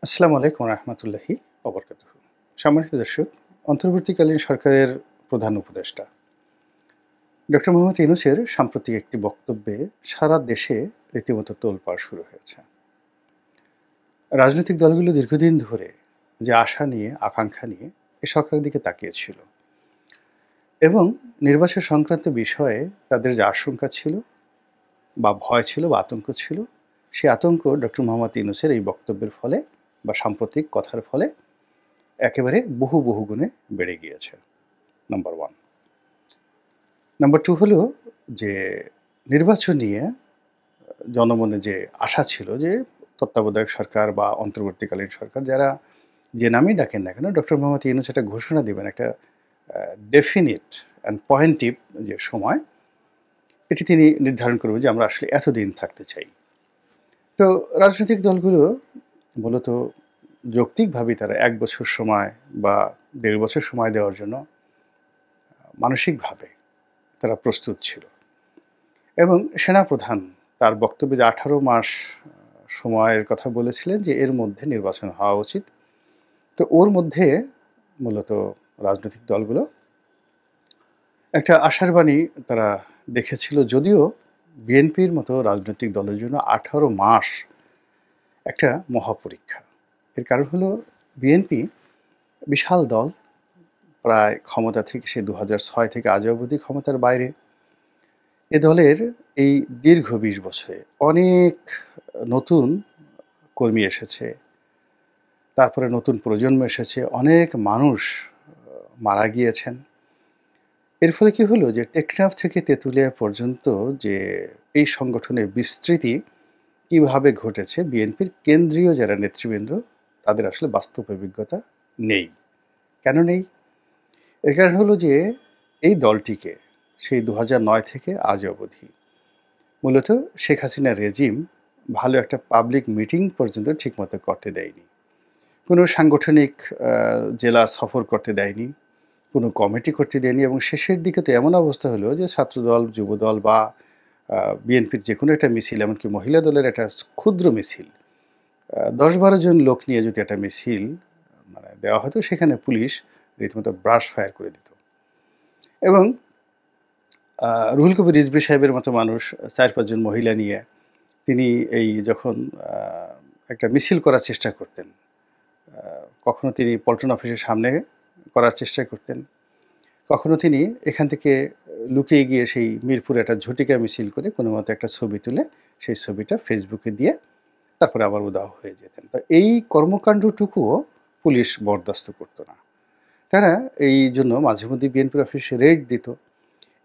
আসসালামু আলাইকুম রহমতুল্লাহি ওবরকাতুহু। সম্মানিত দর্শক, অন্তর্বর্তীকালীন সরকারের প্রধান উপদেষ্টা ডক্টর মোহাম্মদ ইউনূসের সাম্প্রতিক একটি বক্তব্যে সারা দেশে রীতিমতো তোলপাড় শুরু হয়েছে। রাজনৈতিক দলগুলো দীর্ঘদিন ধরে যে আশা নিয়ে আকাঙ্ক্ষা নিয়ে এ সরকারের দিকে তাকিয়েছিল এবং নির্বাচন সংক্রান্ত বিষয়ে তাদের যে আশঙ্কা ছিল বা ভয় ছিল বা আতঙ্ক ছিল, সেই আতঙ্ক ডক্টর মোহাম্মদ ইউনূসের এই বক্তব্যের ফলে বা সাম্প্রতিক কথার ফলে একেবারে বহু গুণে বেড়ে গিয়েছে। নাম্বার 1। নাম্বার 2 হলো যে নির্বাচন নিয়ে জনমনে যে আশা ছিল যে তত্ত্বাবধায়ক সরকার বা অন্তর্বর্তীকালীন সরকার যারা যে নামেই ডাকেন না কেন, ডক্টর মোহাম্মদ ইউনূস একটা ঘোষণা দিবেন, একটা ডেফিনিট অ্যান্ড পয়েন্টিভ যে সময়, এটি তিনি নির্ধারণ করবেন যে আমরা আসলে এতদিন থাকতে চাই। তো রাজনৈতিক দলগুলো মূলত যৌক্তিকভাবেই তারা ১ বছর সময় বা ১.৫ বছর সময় দেওয়ার জন্য মানসিকভাবে তারা প্রস্তুত ছিল। এবং সেনাপ্রধান তার বক্তব্যে যে ১৮ মাস সময়ের কথা বলেছিলেন যে এর মধ্যে নির্বাচন হওয়া উচিত। তো ওর মধ্যে মূলত রাজনৈতিক দলগুলো একটা আশার বাণী তারা দেখেছিল। যদিও বিএনপির মতো রাজনৈতিক দলের জন্য ১৮ মাস একটা মহাপরীক্ষা। এর কারণ হলো বিএনপি বিশাল দল, প্রায় ক্ষমতা থেকে সে ২০০৬ থেকে আজ অবধি ক্ষমতার বাইরে। এ দলের এই দীর্ঘ ২০ বছরে অনেক নতুন কর্মী এসেছে, তারপরে নতুন প্রজন্ম এসেছে, অনেক মানুষ মারা গিয়েছেন। এর ফলে কি হলো যে টেকনাফ থেকে তেঁতুলিয়া পর্যন্ত যে এই সংগঠনের বিস্তৃতি কিভাবে ঘটেছে, বিএনপির কেন্দ্রীয় যারা নেতৃবৃন্দ তাদের আসলে বাস্তব অভিজ্ঞতা নেই। কেন নেই? এর কারণ হলো যে এই দলটিকে সেই ২০০৯ থেকে আজ অবধি মূলত শেখ হাসিনার রেজিম ভালো একটা পাবলিক মিটিং পর্যন্ত ঠিকমতো করতে দেয়নি। কোনো সাংগঠনিক জেলা সফর করতে দেয়নি, কোনো কমিটি করতে দেয়নি, এবং শেষের দিকে তো এমন অবস্থা হলো যে ছাত্রদল, যুবদল বা বিএনপির যেকোনো একটা মিছিল, এমনকি মহিলা দলের একটা ক্ষুদ্র মিছিল, ১০-১২ জন লোক নিয়ে যদি একটা মিছিল মানে দেওয়া হতো, সেখানে পুলিশ রীতিমতো ব্রাশ ফায়ার করে দিত। এবং রুহুল কবির রিজভী সাহেবের মতো মানুষ ৪-৫ জন মহিলা নিয়ে তিনি এই যখন একটা মিছিল করার চেষ্টা করতেন, কখনো তিনি পল্টন অফিসের সামনে করার চেষ্টা করতেন, কখনো তিনি এখান থেকে লুকিয়ে গিয়ে সেই মিরপুরে একটা ঝটিকা মিছিল করে কোনো মতো একটা ছবি তুলে সেই ছবিটা ফেসবুকে দিয়ে তারপরে আবার উধাও হয়ে যেতেন। তো এই কর্মকাণ্ডটুকুও পুলিশ বরদাস্ত করতো না। তারা এই জন্য মাঝে মধ্যে বিএনপির অফিসে রেড দিত।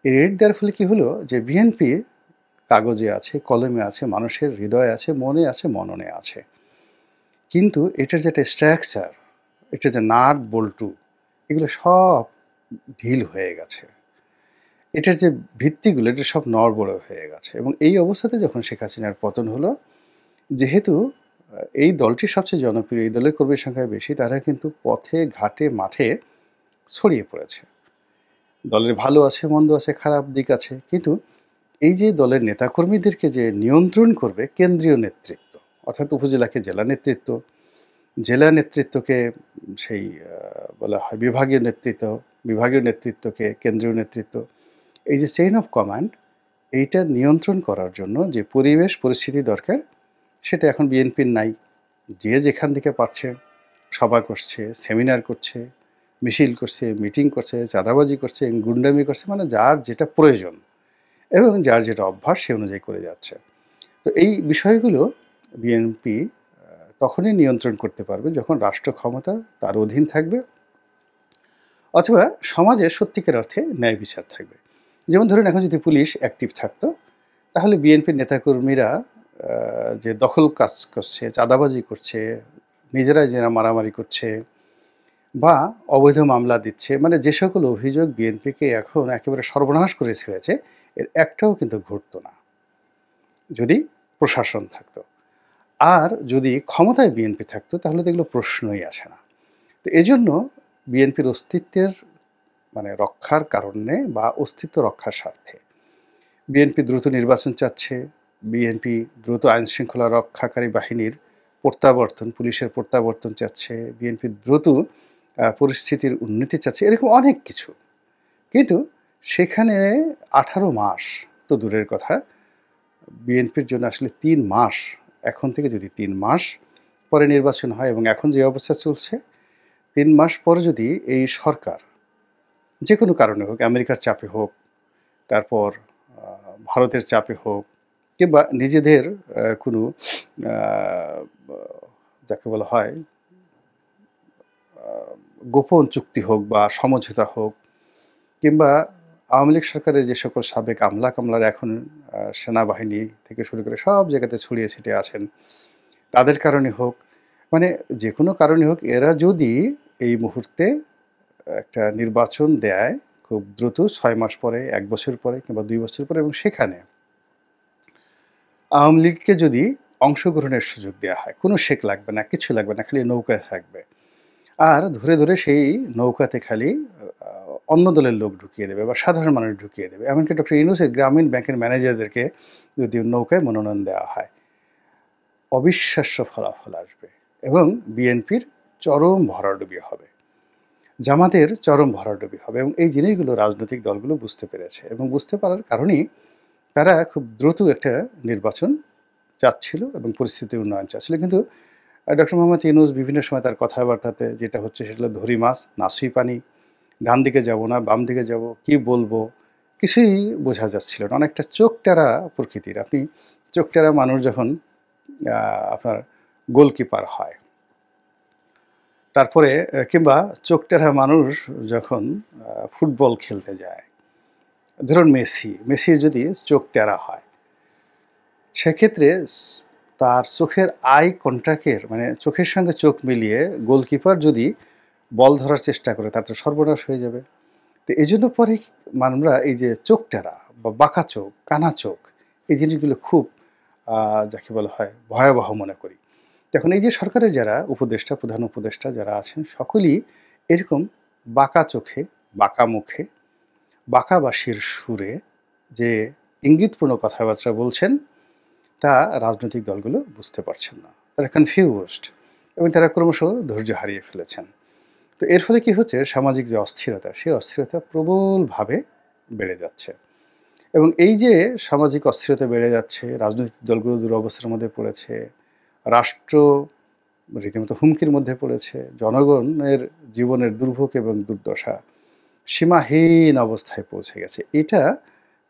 এই রেড দেওয়ার ফলে কি হলো যে বিএনপির কাগজে আছে, কলমে আছে, মানুষের হৃদয়ে আছে, মনে আছে, মননে আছে। কিন্তু এটার যে একটা স্ট্রাকচার, এটা যে নাট বল্টু, এগুলো সব ঢিল হয়ে গেছে। এটার যে ভিত্তিগুলো, এটা সব নড়বড়ে হয়ে গেছে। এবং এই অবস্থাতে যখন শেখ হাসিনার পতন হলো, যেহেতু এই দলটি সবচেয়ে জনপ্রিয়, এই দলের কর্মীর সংখ্যা বেশি, তারা কিন্তু পথে ঘাটে মাঠে ছড়িয়ে পড়েছে। দলের ভালো আছে, মন্দ আছে, খারাপ দিক আছে, কিন্তু এই যে দলের নেতাকর্মীদেরকে যে নিয়ন্ত্রণ করবে কেন্দ্রীয় নেতৃত্ব, অর্থাৎ উপজেলাকে জেলা নেতৃত্ব, জেলা নেতৃত্বকে সেই বলা হয় বিভাগীয় নেতৃত্ব, বিভাগীয় নেতৃত্বকে কেন্দ্রীয় নেতৃত্ব, এই যে চেইন অফ কমান্ড, এইটা নিয়ন্ত্রণ করার জন্য যে পরিবেশ পরিস্থিতি দরকার, সেটা এখন বিএনপির নাই। যে যেখান থেকে পারছে সভা করছে, সেমিনার করছে, মিছিল করছে, মিটিং করছে, চাঁদাবাজি করছে, গুন্ডামি করছে, মানে যার যেটা প্রয়োজন এবং যার যেটা অভ্যাস সে অনুযায়ী করে যাচ্ছে। তো এই বিষয়গুলো বিএনপি তখনই নিয়ন্ত্রণ করতে পারবে যখন রাষ্ট্র ক্ষমতা তার অধীন থাকবে, অথবা সমাজে সত্যিকার অর্থে ন্যায় বিচার থাকবে। যেমন ধরুন, এখন যদি পুলিশ অ্যাক্টিভ থাকতো, তাহলে বিএনপির নেতাকর্মীরা যে দখল কাজ করছে, চাঁদাবাজি করছে, নিজেরাই যারা মারামারি করছে বা অবৈধ মামলা দিচ্ছে, মানে যে সকল অভিযোগ বিএনপিকে এখন একেবারে সর্বনাশ করে ছেড়েছে, এর একটাও কিন্তু ঘটতো না যদি প্রশাসন থাকতো। আর যদি ক্ষমতায় বিএনপি থাকতো, তাহলে তো এগুলো প্রশ্নই আসে না। তো এজন্য বিএনপির অস্তিত্বের মানে রক্ষার কারণে বা অস্তিত্ব রক্ষার স্বার্থে বিএনপি দ্রুত নির্বাচন চাচ্ছে, বিএনপি দ্রুত আইনশৃঙ্খলা রক্ষাকারী বাহিনীর প্রত্যাবর্তন, পুলিশের প্রত্যাবর্তন চাচ্ছে, বিএনপি দ্রুত পরিস্থিতির উন্নতি চাচ্ছে, এরকম অনেক কিছু। কিন্তু সেখানে ১৮ মাস তো দূরের কথা, বিএনপির জন্য আসলে ৩ মাস, এখন থেকে যদি ৩ মাস পরে নির্বাচন হয় এবং এখন যে অবস্থা চলছে, ৩ মাস পরে যদি এই সরকার যে কোনো কারণে হোক, আমেরিকার চাপে হোক, তারপর ভারতের চাপে হোক, কিংবা নিজেদের কোনো আ যাকে বলা হয় গোপন চুক্তি হোক বা সমঝোতা হোক, কিংবা আওয়ামী লীগ সরকারের যে সকল সাবেক আমলা-কামলারা এখন সেনাবাহিনী থেকে শুরু করে সব জায়গাতে ছড়িয়ে ছিটিয়ে আছেন, তাদের কারণে হোক, মানে যেকোনো কারণে হোক, এরা যদি এই মুহূর্তে একটা নির্বাচন দেয় খুব দ্রুত ৬ মাস পরে, ১ বছর পরে কিংবা ২ বছর পরে, এবং সেখানে আওয়ামী লীগকে যদি অংশগ্রহণের সুযোগ দেওয়া হয়, কোনো শেক লাগবে না, কিছু লাগবে না, খালি নৌকায় থাকবে। আর ধরে, ধরে সেই নৌকাতে খালি অন্য দলের লোক ঢুকিয়ে দেবে বা সাধারণ মানুষ ঢুকিয়ে দেবে। এমনকি ডক্টর ইউনূসের গ্রামীণ ব্যাংকের ম্যানেজারদেরকে যদি নৌকায় মনোনয়ন দেওয়া হয়, অবিশ্বাস্য ফলাফল আসবে এবং বিএনপির চরম ভরাডুবি হবে। জামাতের চরম ভরাডুবি হবে, এবং এই জিনিসগুলো রাজনৈতিক দলগুলো বুঝতে পেরেছে, এবং বুঝতে পারার কারণেই তারা খুব দ্রুত একটা নির্বাচন চাচ্ছিল এবং পরিস্থিতির উন্নয়ন চাচ্ছিল। কিন্তু ডক্টর মোহাম্মদ ইউনূস বিভিন্ন সময় তার কথাবার্তাতে যেটা হচ্ছে সেটা হলো ধরি মাছ, নাসুই পানি, ডান দিকে যাব না, বাম দিকে যাব, কি বলবো, কিছুই বোঝা যাচ্ছিল না। অনেকটা চোখ টেরা প্রকৃতির। আপনি চোখ টেরা মানুষ যখন আপনার গোলকিপার হয়, তারপরে কিংবা চোখ টেরা মানুষ যখন ফুটবল খেলতে যায়, ধরুন মেসি যদি চোখ টেরা হয়, সেক্ষেত্রে তার চোখের আই কন্ট্যাক্টের, মানে চোখের সঙ্গে চোখ মিলিয়ে গোলকিপার যদি বল ধরার চেষ্টা করে, তার তো সর্বনাশ হয়ে যাবে। তো এই জন্য পরে আমরা এই যে চোখ টেরা বা বাঁকা চোখ, কানা চোখ, এই জিনিসগুলো খুব যাকে বলা হয় ভয়াবহ মনে করি। এখন এই যে সরকারের যারা উপদেষ্টা, প্রধান উপদেষ্টা যারা আছেন, সকলেই এরকম বাঁকা চোখে, বাঁকা মুখে, বাঁকা বাঁশির সুরে যে ইঙ্গিতপূর্ণ কথাবার্তা বলছেন, তা রাজনৈতিক দলগুলো বুঝতে পারছেন না। তারা কনফিউজড এবং তারা ক্রমশ ধৈর্য হারিয়ে ফেলেছেন। তো এর ফলে কি হচ্ছে, সামাজিক যে অস্থিরতা, সেই অস্থিরতা প্রবলভাবে বেড়ে যাচ্ছে, এবং এই যে সামাজিক অস্থিরতা বেড়ে যাচ্ছে, রাজনৈতিক দলগুলো দুরবস্থার মধ্যে পড়েছে, রাষ্ট্র রীতিমতো হুমকির মধ্যে পড়েছে, জনগণের জীবনের দুর্ভোগ এবং দুর্দশা সীমাহীন অবস্থায় পৌঁছে গেছে। এটা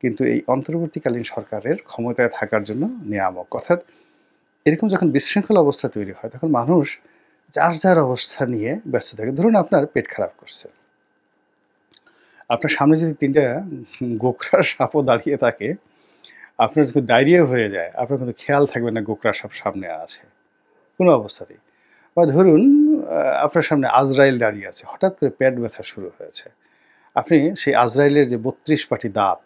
কিন্তু এই অন্তর্বর্তীকালীন সরকারের ক্ষমতায় থাকার জন্য নিয়ামক। অর্থাৎ এরকম যখন বিশৃঙ্খল অবস্থা তৈরি হয়, তখন মানুষ যার যার অবস্থা নিয়ে ব্যস্ত থাকে। ধরুন আপনার পেট খারাপ করছে, আপনার সামনে যদি ৩টা গোখরা সাপও দাঁড়িয়ে থাকে, আপনার যদি ডায়রিয়া হয়ে যায়, আপনার কিন্তু খেয়াল থাকবে না গোখরা সাপ সামনে আছে, কোনো অবস্থাতেই। বা ধরুন আপনার সামনে আজরাইল দাঁড়িয়ে আছে, হঠাৎ করে পেট ব্যথা শুরু হয়েছে। আপনি সেই আজরাইলের যে ৩২ পাটি দাঁত,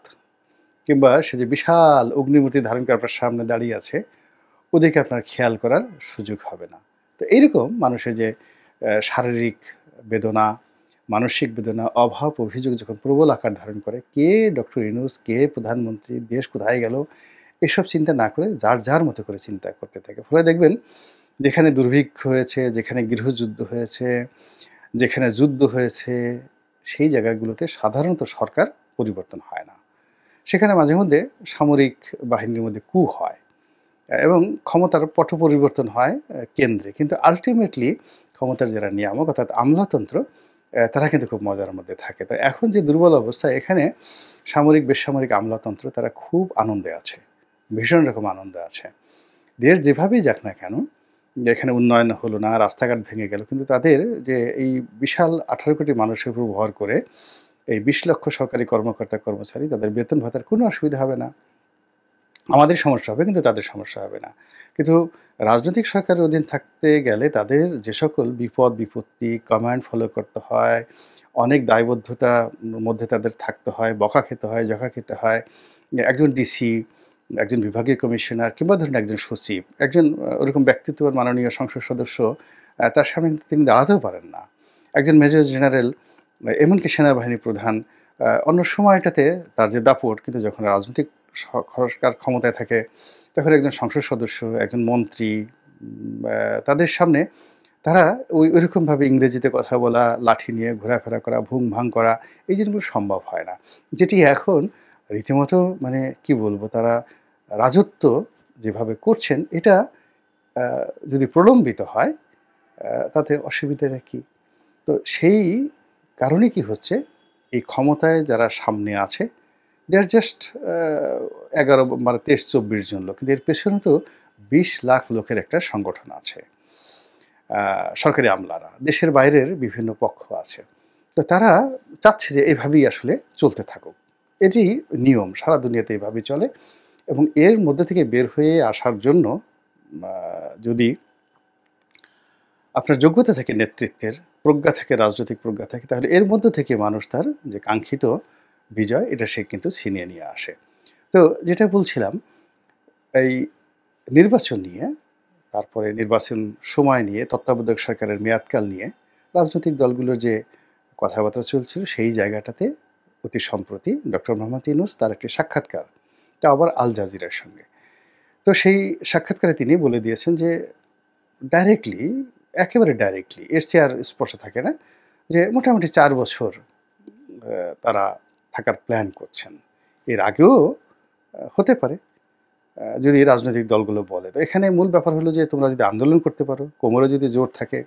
কিংবা সে যে বিশাল অগ্নিমূর্তি ধারণ করে আপনার সামনে দাঁড়িয়ে আছে, ওদিকে আপনার খেয়াল করার সুযোগ হবে না। তো এইরকম মানুষের যে শারীরিক বেদনা, মানসিক বেদনা, অভাব, অভিযোগ যখন প্রবল আকার ধারণ করে, কে ডক্টর ইউনূস, কে প্রধানমন্ত্রী, দেশ কোথায় গেল, এসব চিন্তা না করে যার যার মতো করে চিন্তা করতে থাকে। ফলে দেখবেন যেখানে দুর্ভিক্ষ হয়েছে, যেখানে গৃহযুদ্ধ হয়েছে, যেখানে যুদ্ধ হয়েছে, সেই জায়গাগুলোতে সাধারণত সরকার পরিবর্তন হয় না। সেখানে মাঝে মধ্যে সামরিক বাহিনীর মধ্যে কূ হয় এবং ক্ষমতার পট পরিবর্তন হয় কেন্দ্রে। কিন্তু আল্টিমেটলি ক্ষমতার যারা নিয়ামক, অর্থাৎ আমলাতন্ত্র, তারা কিন্তু খুব মজার মধ্যে থাকে। তো এখন যে দুর্বল অবস্থা, এখানে সামরিক, বেসামরিক আমলাতন্ত্র তারা খুব আনন্দে আছে, ভীষণ রকম আনন্দে আছে। দেশ যেভাবেই যাক না কেন, যে এখানে উন্নয়ন হলো না, রাস্তাঘাট ভেঙে গেল, কিন্তু তাদের যে এই বিশাল ১৮ কোটি মানুষের উপর ভর করে এই ২০ লক্ষ সরকারি কর্মকর্তা কর্মচারী, তাদের বেতন ভাতার কোনো অসুবিধা হবে না। আমাদের সমস্যা হবে কিন্তু তাদের সমস্যা হবে না। কিন্তু রাজনৈতিক সরকারের অধীন থাকতে গেলে তাদের যে সকল বিপদ বিপত্তি, কমান্ড ফলো করতে হয়, অনেক দায়বদ্ধতার মধ্যে তাদের থাকতে হয়, বকা খেতে হয়, জখা খেতে হয়। একজন ডিসি, একজন বিভাগীয় কমিশনার, কিংবা ধরুন একজন সচিব, একজন ওরকম ব্যক্তিত্ববান মাননীয় সংসদ সদস্য, তার সামনে কিন্তু তিনি দাঁড়াতেও পারেন না। একজন মেজর জেনারেল, এমনকি সেনাবাহিনী প্রধান, অন্য সময়টাতে তার যে দাপট, কিন্তু যখন রাজনৈতিক সরকার ক্ষমতায় থাকে, তখন একজন সংসদ সদস্য, একজন মন্ত্রী, তাদের সামনে তারা ওইরকমভাবে ইংরেজিতে কথা বলা, লাঠি নিয়ে ঘোরাফেরা করা, ভুং-ভাং করা এই জিনিসগুলো সম্ভব হয় না। যেটি এখন রীতিমতো মানে কি বলবো তারা রাজত্ব যেভাবে করছেন এটা আ যদি প্রলম্বিত হয় তাতে অসুবিধাটা কি? তো সেই কারণে কি হচ্ছে এই ক্ষমতায় যারা সামনে আছে দে আর জাস্ট আ ১১ মানে ২৩-২৪ জন লোক। কিন্তু এর পেছনে তো ২০ লাখ লোকের একটা সংগঠন আছে। সরকারি আমলারা। দেশের বাইরের বিভিন্ন পক্ষ আছে। তো তারা চাচ্ছে যে এভাবেই আসলে চলতে থাকুক। এটি নিয়ম। সারা দুনিয়াতে এভাবেই চলে এবং এর মধ্যে থেকে বের হয়ে আসার জন্য আ যদি আপনার যোগ্যতা থাকে নেতৃত্বের, প্রজ্ঞা থাকে, রাজনৈতিক প্রজ্ঞা থাকে তাহলে এর মধ্য থেকে মানুষ তার যে কাঙ্ক্ষিত বিজয় এটা সে কিন্তু ছিনিয়ে নিয়ে আসে। তো যেটা বলছিলাম এই নির্বাচন নিয়ে, তারপরে নির্বাচন সময় নিয়ে, তত্ত্বাবধায়ক সরকারের মেয়াদকাল নিয়ে রাজনৈতিক দলগুলোর যে কথাবার্তা চলছিল সেই জায়গাটাতে অতি সম্প্রতি ডক্টর মোহাম্মদ ইউনূস তার একটি সাক্ষাৎকার, এটা আবার আল জাজিরার সঙ্গে। তো সেই সাক্ষাৎকারে তিনি বলে দিয়েছেন যে ডাইরেক্টলি, একেবারে ডাইরেক্টলি এর চেয়ে আর স্পষ্ট থাকে না যে মোটামুটি ৪ বছর তারা থাকার প্ল্যান করছেন। এর আগেও হতে পারে যদি রাজনৈতিক দলগুলো বলে। তো এখানে মূল ব্যাপার হলো যে তোমরা যদি আন্দোলন করতে পারো, কোমরে যদি জোর থাকে,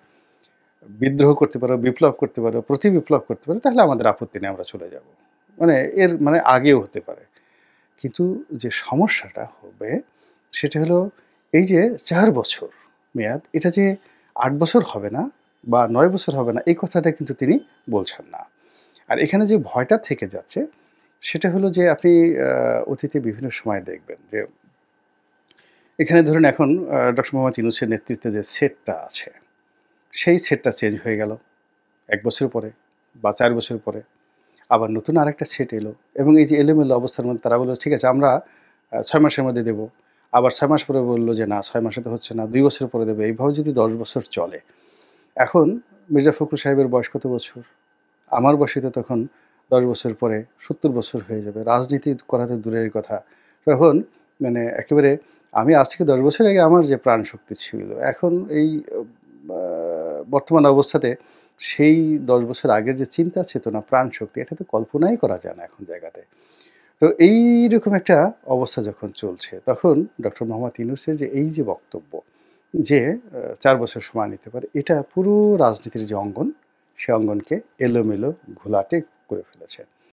বিদ্রোহ করতে পারো, বিপ্লব করতে পারো, প্রতিবিপ্লব করতে পারো তাহলে আমাদের আপত্তি নেই, আমরা চলে যাব। মানে এর মানে আগেও হতে পারে। কিন্তু যে সমস্যাটা হবে সেটা হলো এই যে ৪ বছর মেয়াদ এটা যে ৮ বছর হবে না বা ৯ বছর হবে না এই কথাটা কিন্তু তিনি বলছেন না। আর এখানে যে ভয়টা থেকে যাচ্ছে সেটা হলো যে আপনি অতীতে বিভিন্ন সময় দেখবেন যে এখানে ধরুন এখন ডক্টর মোহাম্মদ ইউনূসের নেতৃত্বে যে সেটটা আছে, সেই সেটটা চেঞ্জ হয়ে গেল ১ বছর পরে বা ৪ বছর পরে। আবার নতুন আরেকটা সেট এলো এবং এই যে এলোমেলো অবস্থার মধ্যে তারা বলল, "ঠিক আছে আমরা ৬ মাসের মধ্যে দেব।" আবার ৬ মাস পরে বলল যে, "না ৬ মাসে তো হচ্ছে না, ২ বছর পরে দেব।" এইভাবে যদি ১০ বছর চলে, এখন মির্জা ফখরুল সাহেবের বয়স কত বছর? আমার বয়সই তো তখন ১০ বছর পরে ৭০ বছর হয়ে যাবে। রাজনীতি করা তো দূরের কথা। তখন মানে একেবারে আমি আজ থেকে ১০ বছর আগে আমার যে প্রাণশক্তি ছিল, এখন এই আ বর্তমান অবস্থাতে সেই ১০ বছর আগের যে চিন্তা চেতনা, প্রাণশক্তি এটা তো কল্পনাই করা যায় না এখন জায়গাতে। তো এইরকম একটা অবস্থা যখন চলছে, তখন ডক্টর মোহাম্মদ ইউনূসের যে এই যে বক্তব্য যে ৪ বছর সময় নিতে পারে, এটা পুরো রাজনীতির যে অঙ্গন, সে অঙ্গনকে এলোমেলো ঘোলাটে করে ফেলেছে।